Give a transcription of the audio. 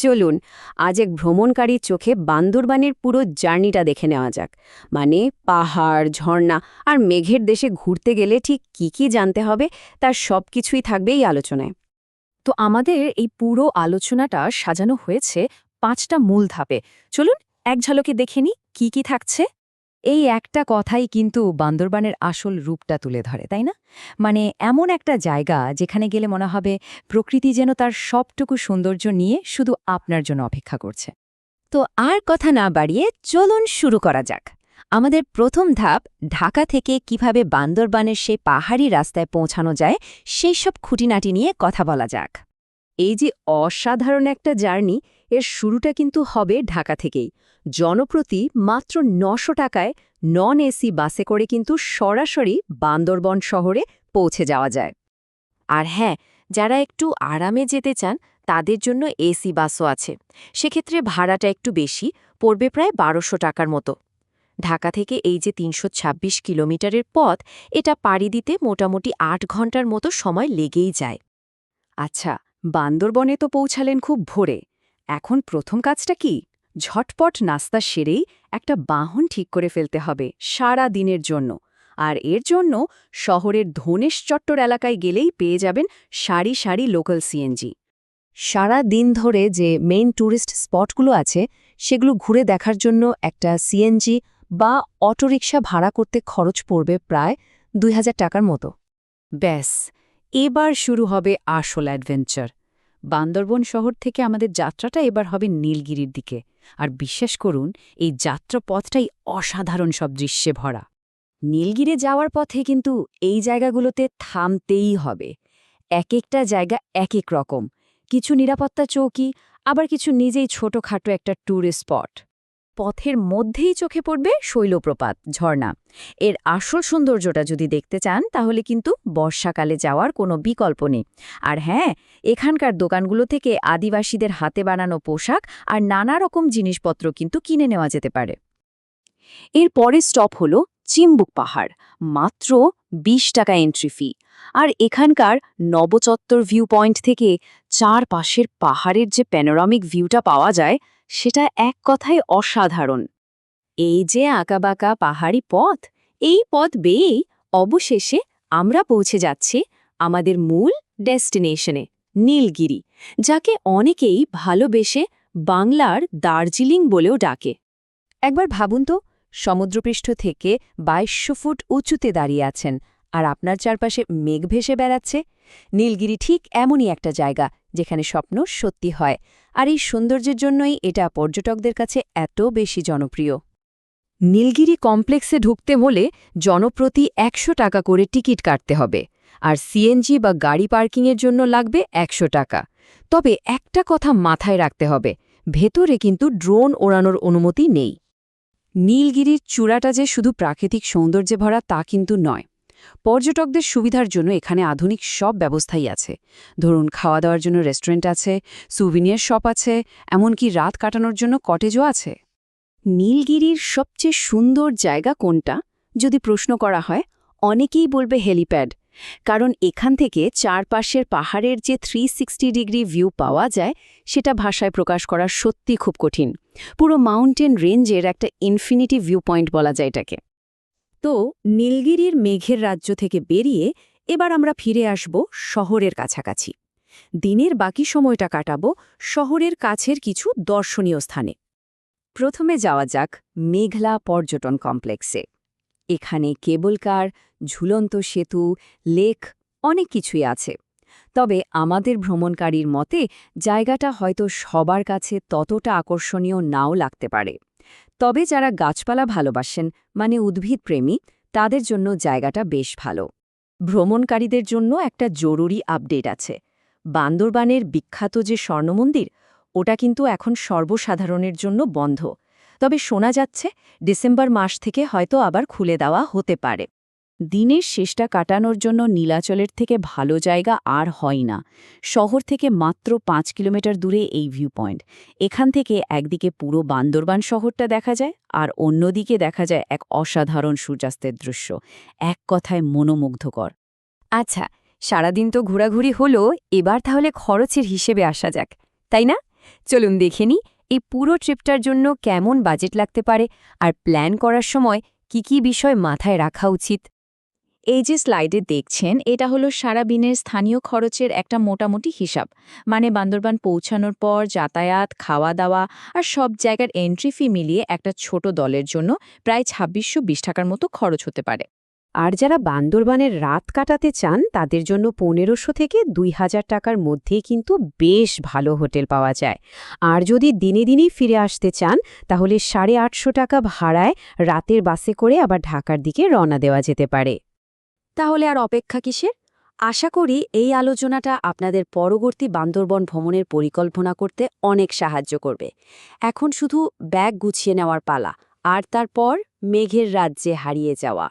চলুন আজ এক ভ্রমণকারীর চোখে বান্দরবানের পুরো জার্নিটা দেখে নেওয়া যাক। মানে পাহাড়, ঝর্ণা আর মেঘের দেশে ঘুরতে গেলে ঠিক কি কি জানতে হবে তার সবকিছুই থাকবে এই আলোচনায়। তো আমাদের এই পুরো আলোচনাটা সাজানো হয়েছে 5টা মূল ধাপে। চলুন এক ঝলকে দেখে নিই কি কি থাকছে। এই একটা কথাই কিন্তু বান্দরবানের আসল রূপটা তুলে ধরে, তাই না? মানে এমন একটা জায়গা যেখানে গেলে মনে হবে প্রকৃতি যেন তার সবটুকু সৌন্দর্য নিয়ে শুধু আপনার জন্য অপেক্ষা করছে। তো আর কথা না বাড়িয়ে চলুন শুরু করা যাক। আমাদের প্রথম ধাপ, ঢাকা থেকে কিভাবে বান্দরবানের সেই পাহাড়ি রাস্তায় পৌঁছানো যায় সেই সব খুঁটিনাটি নিয়ে কথা বলা যাক। এই যে অসাধারণ একটা জার্নি, এর শুরুটা কিন্তু হবে ঢাকা থেকেই। জনপ্রতি মাত্র ৯০০ টাকায় নন এসি বাসে করে কিন্তু সরাসরি বান্দরবন শহরে পৌঁছে যাওয়া যায়। আর হ্যাঁ, যারা একটু আরামে যেতে চান তাদের জন্য এসি বাসও আছে। সেক্ষেত্রে ভাড়াটা একটু বেশি পড়বে, প্রায় ১২০০ টাকার মতো। ঢাকা থেকে এই যে ৩২৬ কিলোমিটারের পথ, এটা পাড়ি দিতে মোটামুটি ৮ ঘন্টার মতো সময় লেগেই যায়। আচ্ছা, বান্দরবনে তো পৌঁছালেন খুব ভোরে। এখন প্রথম কাজটা কি? ঝটপট নাস্তা সেরেই একটা বাহন ঠিক করে ফেলতে হবে সারা দিনের জন্য। আর এর জন্য শহরের ধনেশ চট্টর এলাকায় গেলেই পেয়ে যাবেন সারি সারি লোকাল সিএনজি। সারা দিন ধরে যে মেইন ট্যুরিস্ট স্পটগুলো আছে সেগুলো ঘুরে দেখার জন্য একটা সিএনজি বা অটোরিকশা ভাড়া করতে খরচ পড়বে প্রায় ২০০০ টাকার মতো। ব্যাস, এবার শুরু হবে আসল অ্যাডভেঞ্চার। বান্দরবন শহর থেকে আমাদের যাত্রাটা এবার হবে নীলগিরির দিকে। আর বিশ্বাস করুন, এই যাত্রাপথটাই অসাধারণ সব দৃশ্যে ভরা। নীলগিরি যাওয়ার পথে কিন্তু এই জায়গাগুলোতে থামতেই হবে। এক একটা জায়গা এক এক রকম, কিছু নিরাপত্তা চৌকি, আবার কিছু নিজেই ছোটখাটো একটা ট্যুরিস্ট স্পট। পথের মধ্যেই চোখে পড়বে শৈলপ্রপাত, ঝর্ণা। এর আসল সৌন্দর্যটা যদি দেখতে চান তাহলে কিন্তু বর্ষাকালে যাওয়ার কোনো বিকল্প নেই। আর হ্যাঁ, এখানকার দোকানগুলো থেকে আদিবাসীদের হাতে বানানো পোশাক আর নানা রকম জিনিসপত্র কিন্তু কিনে নেওয়া যেতে পারে। এর পরের স্টপ হল চিম্বুক পাহাড়, মাত্র ২০ টাকা এন্ট্রি ফি। আর এখানকার নবচত্বর ভিউ পয়েন্ট থেকে চারপাশের পাহাড়ের যে প্যানোরামিক ভিউটা পাওয়া যায় সেটা এক কথায় অসাধারণ। এই যে আঁকাবাঁকা পাহাড়ি পথ, এই পথ বেয়েই অবশেষে আমরা পৌঁছে যাচ্ছি আমাদের মূল ডেস্টিনেশনে, নীলগিরি, যাকে অনেকেই ভালোবেসে বাংলার দার্জিলিং বলেও ডাকে। একবার ভাবুন তো, সমুদ্রপৃষ্ঠ থেকে ২২০০ ফুট উঁচুতে দাঁড়িয়ে আছেন আর আপনার চারপাশে মেঘ ভেসে বেড়াচ্ছে। নীলগিরি ঠিক এমনই একটা জায়গা যেখানে স্বপ্ন সত্যি হয়, আর এই সৌন্দর্যের জন্যই এটা পর্যটকদের কাছে এত বেশি জনপ্রিয়। নীলগিরি কমপ্লেক্সে ঢুকতে হলে জনপ্রতি ১০০ টাকা করে টিকিট কাটতে হবে, আর সিএনজি বা গাড়ি পার্কিংয়ের জন্য লাগবে ১০০ টাকা। তবে একটা কথা মাথায় রাখতে হবে, ভেতরে কিন্তু ড্রোন ওড়ানোর অনুমতি নেই। নীলগিরির চূড়াটা যে শুধু প্রাকৃতিক সৌন্দর্যে ভরা তা কিন্তু নয়। পর্যটকদের সুবিধার জন্য এখানে আধুনিক সব ব্যবস্থাই আছে। ধরুন, খাওয়া দাওয়ার জন্য রেস্টুরেন্ট আছে, সুভিনিয়ার শপ আছে, এমনকি রাত কাটানোর জন্য কটেজও আছে। নীলগিরির সবচেয়ে সুন্দর জায়গা কোনটা যদি প্রশ্ন করা হয়, অনেকেই বলবে হেলিপ্যাড। কারণ এখান থেকে চারপাশের পাহাড়ের যে 360 ডিগ্রি ভিউ পাওয়া যায় সেটা ভাষায় প্রকাশ করা সত্যি খুব কঠিন। পুরো মাউন্টেন রেঞ্জের একটা ইনফিনিটি ভিউ পয়েন্ট বলা যায় এটাকে। তো নীলগিরির মেঘের রাজ্য থেকে বেরিয়ে এবার আমরা ফিরে আসব শহরের কাছাকাছি। দিনের বাকি সময়টা কাটাবো শহরের কাছের কিছু দর্শনীয় স্থানে। প্রথমে যাওয়া যাক মেঘলা পর্যটন কমপ্লেক্সে। এখানে কেবল কার, ঝুলন্ত সেতু, লেক, অনেক কিছুই আছে। তবে আমাদের ভ্রমণকারীর মতে জায়গাটা হয়তো সবার কাছে ততটা আকর্ষণীয় নাও লাগতে পারে। তবে যারা গাছপালা ভালোবাসেন, মানে উদ্ভিদপ্রেমী, তাদের জন্য জায়গাটা বেশ ভালো। ভ্রমণকারীদের জন্য একটা জরুরি আপডেট আছে। বান্দরবানের বিখ্যাত যে স্বর্ণমন্দির, ওটা কিন্তু এখন সর্বসাধারণের জন্য বন্ধ। তবে শোনা যাচ্ছে ডিসেম্বর মাস থেকে হয়তো আবার খুলে দেওয়া হতে পারে। দিনের শেষটা কাটানোর জন্য নীলাচলের থেকে ভালো জায়গা আর হয় না। শহর থেকে মাত্র ৫ কিলোমিটার দূরে এই ভিউ পয়েন্ট। এখান থেকে একদিকে পুরো বান্দরবান শহরটা দেখা যায়, আর অন্যদিকে দেখা যায় এক অসাধারণ সূর্যাস্তের দৃশ্য। এক কথায় মনোমুগ্ধকর। আচ্ছা, সারাদিন তো ঘোরাঘুরি হলো, এবার তাহলে খরচের হিসেবে আসা যাক, তাই না? চলুন দেখে নিই এই পুরো ট্রিপটার জন্য কেমন বাজেট লাগতে পারে আর প্ল্যান করার সময় কি বিষয় মাথায় রাখা উচিত। এই যে স্লাইডে দেখছেন এটা হলো সারাদিনের স্থানীয় খরচের একটা মোটামুটি হিসাব, মানে বান্দরবান পৌঁছানোর পর যাতায়াত, খাওয়া দাওয়া আর সব জায়গার এন্ট্রি ফি মিলিয়ে একটা ছোট দলের জন্য প্রায় ২৬২০ টাকার মতো খরচ হতে পারে। আর যারা বান্দরবানের রাত কাটাতে চান তাদের জন্য ১৫০০ থেকে ২,০০০ টাকার মধ্যেই কিন্তু বেশ ভালো হোটেল পাওয়া যায়। আর যদি দিনে দিনেই ফিরে আসতে চান তাহলে ৮৫০ টাকা ভাড়ায় রাতের বাসে করে আবার ঢাকার দিকে রওনা দেওয়া যেতে পারে। তাহলে আর অপেক্ষা কিসের? আশা করি এই আলোচনাটা আপনাদের পরবর্তী বান্দরবন ভ্রমণের পরিকল্পনা করতে অনেক সাহায্য করবে। এখন শুধু ব্যাগ গুছিয়ে নেওয়ার পালা, আর তারপর মেঘের রাজ্যে হারিয়ে যাওয়া।